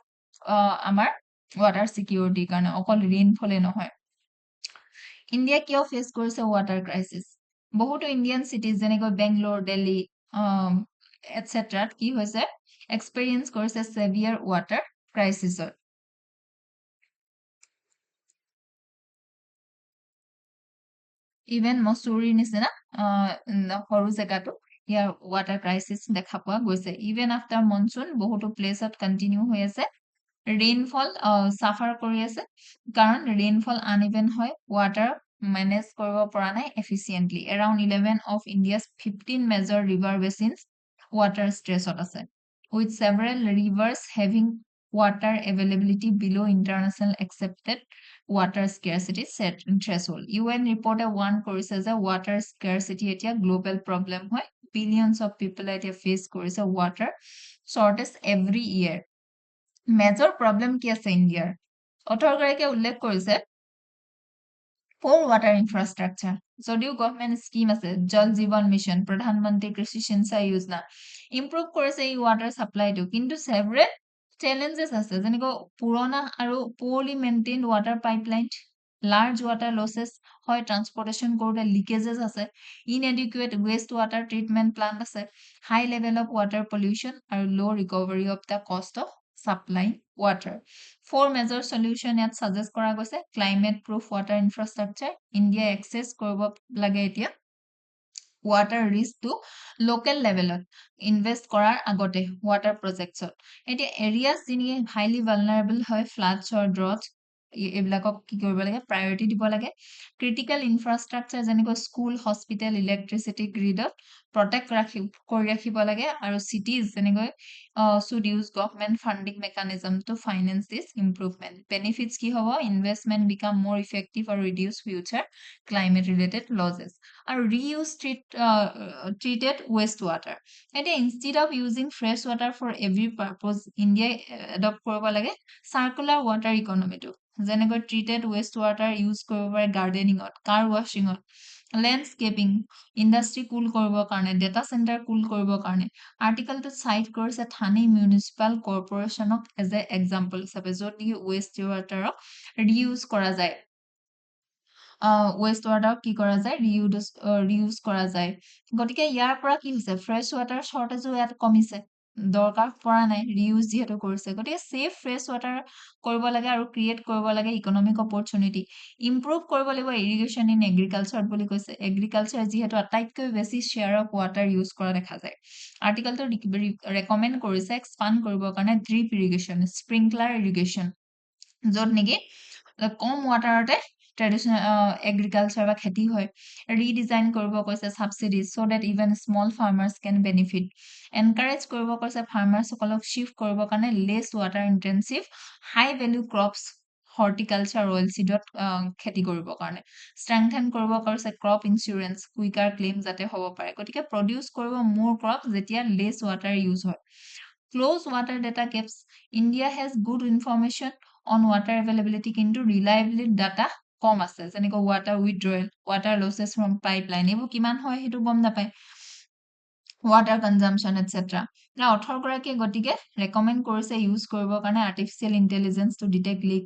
আমাৰ ৱাটাৰ ছিকিউৰিটিৰ কাৰণে, অকল ৰেইনফলে নহয়। ইণ্ডিয়া কিয় ফেচ কৰিছে ৱাটাৰ ক্ৰাইচিছ? বহুতো ইণ্ডিয়ান চিটিজ যেনেকৈ বেংগলোৰ, দিল্লী এটচেট্ৰাত কি হৈছে? এক্সপেৰিয়েঞ্চ কৰিছে ছেভিয়াৰ ৱাটাৰ ক্ৰাইচিছৰ। ইভেন মছুৰীৰ নিচিনা সৰু জেগাটো ইয়াৰ ৱাটাৰ ক্ৰাইচিছ দেখা পোৱা গৈছে। ইভেন আফটাৰ মনচুন বহুতো প্লেচত কণ্টিনিউ হৈ আছে। ৰেইনফল চাফাৰ কৰি আছে কাৰণ ৰেইনফল আনইভেন হয়, ৱাটাৰ মেনেজ কৰিব পৰা নাই efficiently. Around 11 of India's 15 major river basins water stressত আছে, with several rivers having water availability below international accepted water scarcity set threshold. UN reporte warn কৰিছে যে water scarcity এতিয়া global problem হয়, billions of people এতিয়া face কৰিছে water shortage every year. Major problem কি আছে ইণ্ডিয়াৰ? অথৰগৰাকীয়ে উল্লেখ কৰিছে poor water infrastructure. যদিও গভৰ্ণমেণ্ট স্কিম আছে, জল জীৱন মিছন, প্ৰধানমন্ত্ৰী কৃষি সিঞ্চাই যোজনা, ইম্প্ৰুভ কৰিছে এই ৱাটাৰ ছাপ্লাইটো, কিন্তু সেভাৰেল চেলেঞ্জেছ আছে, যেনেকৈ পুৰণা আৰু poorly maintained water pipeline, large water losses হয়, ট্ৰান্সপৰ্টেশ্যন কৰোঁতে লিকেজেছ আছে, inadequate waste water treatment plant আছে, high level of water pollution আৰু low' recovery of the cost of supplying water. 4 major solution ইয়াত suggest কৰা গৈছে. Climate proof water infrastructure. India access কৰিব লাগে এতিয়া water risk to local levelত invest কৰাৰ আগতে water projectsত. এতিয়া areas যিনি highly vulnerable হয় floods or droughts এইবিলাকক কি কৰিব লাগে priority দিব লাগে. Critical infrastructure যেনেকৈ school, hospital, electricity gridত protect কৰি ৰাখিব লাগে আৰু cities যেনেকৈ should use government funding mechanism to finance this improvement. Benefits কি হ'ব? Investment become more effective or reduce future climate related losses. আৰু reuse treated wastewater. এতিয়া instead of using fresh water for every purpose, India adopt কৰিব লাগে circular water economy টো, যেনেকৈ treated wastewater use কৰিব পাৰে গাৰ্ডেনিঙত, কাৰ ৱাশ্বিঙত, লেণ্ডস্কেপিং, ইণ্ডাষ্ট্ৰি কুল কৰিবৰ কাৰণে, ডেটা চেণ্টাৰ কুল কৰিবৰ কাৰণে. আৰ্টিকলটোত চাইট কৰিছে থানে মিউনিচিপাল কৰ্পৰেশ্যনক এজ এ এক্সাম্পল হিচাপে, য'ত নেকি ৱেষ্ট ৱাটাৰক ৰিইউজ কৰা যায়, ৱেষ্ট ৱাটাৰক কি কৰা যায় ৰিইউজ কৰা যায়. গতিকে ইয়াৰ পৰা কি হৈছে ফ্ৰেছ ৱাটাৰ শ্বৰ্টেজো ইয়াত কমিছে, দৰকাৰ পৰা নাই ৰিইউজ যিহেতু কৰিছে. গতিকে ছেফ ফ্ৰেছ ৱাটাৰ কৰিব লাগে আৰু ক্ৰিয়েট কৰিব লাগে ইকনমিক অপৰচুনিটি. ইম্প্ৰুভ কৰিব লাগিব ইৰিগেশ্যন ইন এগ্ৰিকালচাৰ বুলি কৈছে, এগ্ৰিকালচাৰ যিহেতু আটাইতকৈ বেছি শ্বেয়াৰ অফ ৱাটাৰ ইউজ কৰা দেখা যায়. আৰ্টিকলটো ৰেকমেণ্ড কৰিছে এক্সপাণ্ড কৰিবৰ কাৰণে ড্ৰিপ ইৰিগেশ্যন, স্প্ৰিংকলাৰ ইৰিগেশ্যন, য'ত নেকি কম ৱাটাৰতে ট্ৰেডিশ্যনেল এগ্ৰিকালচাৰ বা খেতি হয়. ৰিডিজাইন কৰিব কৈছে ছাবচিডিজ চ' ডেট ইভেন স্মল ফাৰ্মাৰ্ছ কেন বেনিফিট. এনকাৰেজ কৰিব কৈছে ফাৰ্মাৰ্ছসকলক শ্বিফ্ট কৰিবৰ কাৰণে লেছ ৱাটাৰ ইণ্টেনচিভ হাই ভেলিউ ক্ৰপছ, হৰ্টিকালচাৰ অইল চিডত খেতি কৰিবৰ কাৰণে. ষ্ট্ৰেংথেন কৰিব কৈছে ক্ৰপ ইঞ্চুৰেঞ্চ, কুইকাৰ ক্লেইম যাতে হ'ব পাৰে. গতিকে প্ৰডিউচ কৰিব মোৰ ক্ৰপ যেতিয়া লেছ ৱাটাৰ ইউজ হয়. Close water data gaps. India has good information on water availability, কিন্তু ৰিলায়েবিলিটি ডাটা কম আছে, যেনেকৈ water withdrawal, water losses from pipeline, এইবোৰ কিমান হয় সেইটো গম নাপায়, ৱাটাৰ কনজাম্পশ্যন এটচেট্ৰা. 18গৰাকীয়ে গতিকে ৰেকমেণ্ড কৰিছে ইউজ কৰিবৰ কাৰণে artificial intelligence to detect leak,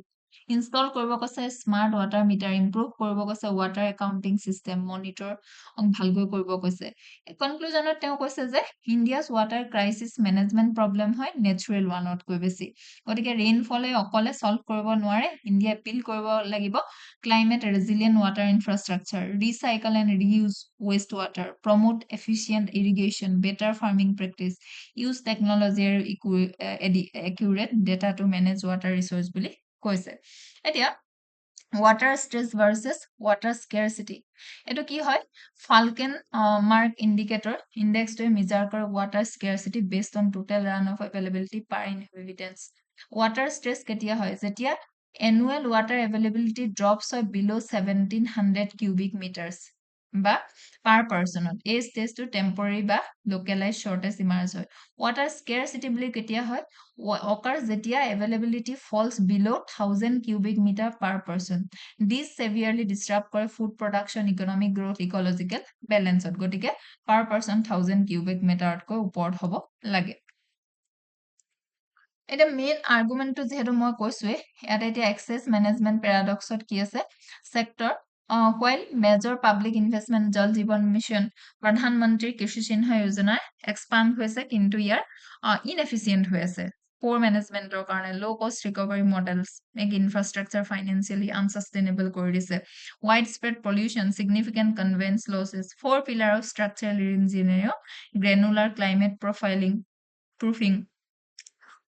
install কৰিব কৈছে স্মাৰ্ট ৱাটাৰ মিটাৰ, ইম্প্ৰুভ কৰিব কৈছে ৱাটাৰ একাউণ্টিং চিষ্টেম, মনিটৰ ভালকৈ কৰিব কৈছে. কনক্লুজনত তেওঁ কৈছে যে India's water crisis management problem হয় নেচাৰেল ওৱানতকৈ বেছি. গতিকে ৰেইনফলে অকলে চল্ভ কৰিব নোৱাৰে, ইণ্ডিয়া এপিল কৰিব লাগিব climate resilient water infrastructure, recycle and reuse waste water, promote efficient irrigation, better farming practice, use technology আৰু accurate data to manage water resource বুলি কৈছে. এতিয়া water stress versus water scarcity, এইটো কি হয় ফাল্কেন মাৰ্ক ইণ্ডিকেটৰ ইণ্ডেক্সটোৱে measure কৰে water scarcity based on total runoff availability per inhabitants. Water stress কেতিয়া হয়? যেতিয়া এনুৱেল ৱাটাৰ এভেইলেবিলিটি ড্ৰপছ হয় বিল' 1700 কিউবিক মিটাৰ্ছ বা পাৰ পাৰ্চনত. এই ষ্টেজটো টেম্পৰাৰী বা লোকেলাইজ শ্বৰ্টেজ ইমাৰ্জ হয়. ৱাটাৰ স্কেৰচিটি বুলি কেতিয়া হয়? অকাৰ যেতিয়া availability falls below' 1000 cubic metre per person. This severely disturb কৰে food production, economic growth, ecological বেলেঞ্চত. গতিকে পাৰ পাৰ্চন 1000 কিউবিক মিটাৰতকৈ ওপৰত হ'ব লাগে. এতিয়া মেইন আৰ্গুমেণ্টটো যিহেতু মই কৈছোৱেই, ইয়াতে এতিয়া এক্সেছ মেনেজমেণ্ট পেৰাডক্সত কি আছে sector while major public investment জল জীৱন মিছন, প্ৰধানমন্ত্ৰী কৃষি সিঞ্চাই যোজনাৰ এক্সপাণ্ড হৈছে, কিন্তু ইয়াৰ ইনএফিচিয়েণ্ট হৈ আছে poor মেনেজমেণ্টৰ কাৰণে. Low' cost recovery models make infrastructure financially unsustainable কৰি দিছে. Widespread pollution, significant conveyance losses, 4 pillar of structural engineering, granular climate profiling, proofing,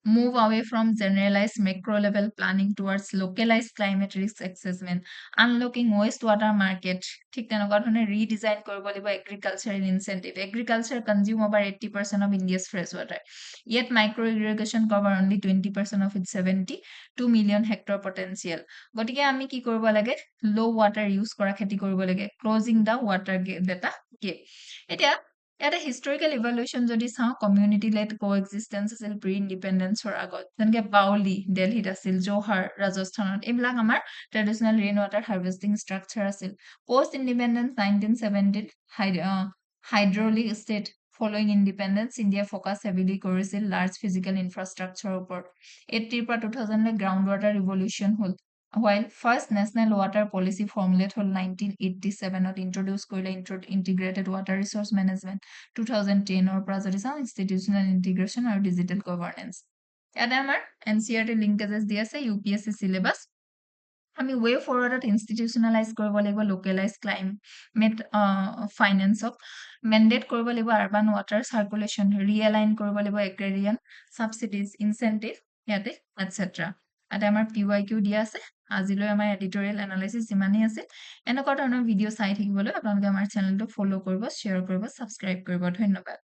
move away from generalized macro level planning towards localized climate risk assessment, unlocking wastewater market, ঠিক তেনেকুৱা ধৰণে redesign কৰিব লাগিব agricultural incentive. Agriculture consume over 80% of India's fresh water. Yet micro irrigation cover only 20% of its 72 million hectare potential. গতিকে আমি কি কৰিব লাগে? Low water use কৰা খেতি কৰিব লাগে, closing the water data gap. এতিয়া ইয়াতে হিষ্টৰিকেল ইভলিউশ্যন যদি চাওঁ কমিউনিটি লেড কোএক্সিষ্টেন্স আছিল প্ৰি ইণ্ডিপেণ্ডেন্সৰ আগত যেনেকে বাউলি দিল্লীত আছিল জোহাৰ ৰাজস্থানত এইবিলাক আমাৰ traditional rain water harvesting structure আছিল post independence 1970 hydraulic state following independence India focus heavily কৰিছিল লাৰ্জ ফিজিকেল ইনফ্ৰাষ্ট্ৰাকচাৰৰ ওপৰত 80ৰ পৰা 2000 গ্ৰাউণ্ড ৱাটাৰ ৰিভলিউশ্যন হ'ল While first national water policy formulate হ'ল 1987ত introduce কৰিলে integrated water resource management 2010ৰ পৰা যদি চাওঁ institutional integration আৰু digital governance ইয়াতে আমাৰ NCERT linkages দি আছে UPSC syllabus আমি way forwardত institutionalize কৰিব লাগিব localized climate finance mandate কৰিব লাগিব urban water circulation realign কৰিব লাগিব agrarian subsidies incentive ইয়াতে etc আতে আমাৰ PYQ দিয়া আছে আজিলৈ আমাৰ এডিটৰিয়েল এনালাইসিস ইমানেই আছে এনেকুৱা ধৰণৰ ভিডিও চাই থাকিবলৈ আপোনালোকে আমাৰ চেনেলটো ফলো কৰিব শ্বেয়াৰ কৰিব সাবস্ক্ৰাইব কৰিব ধন্যবাদ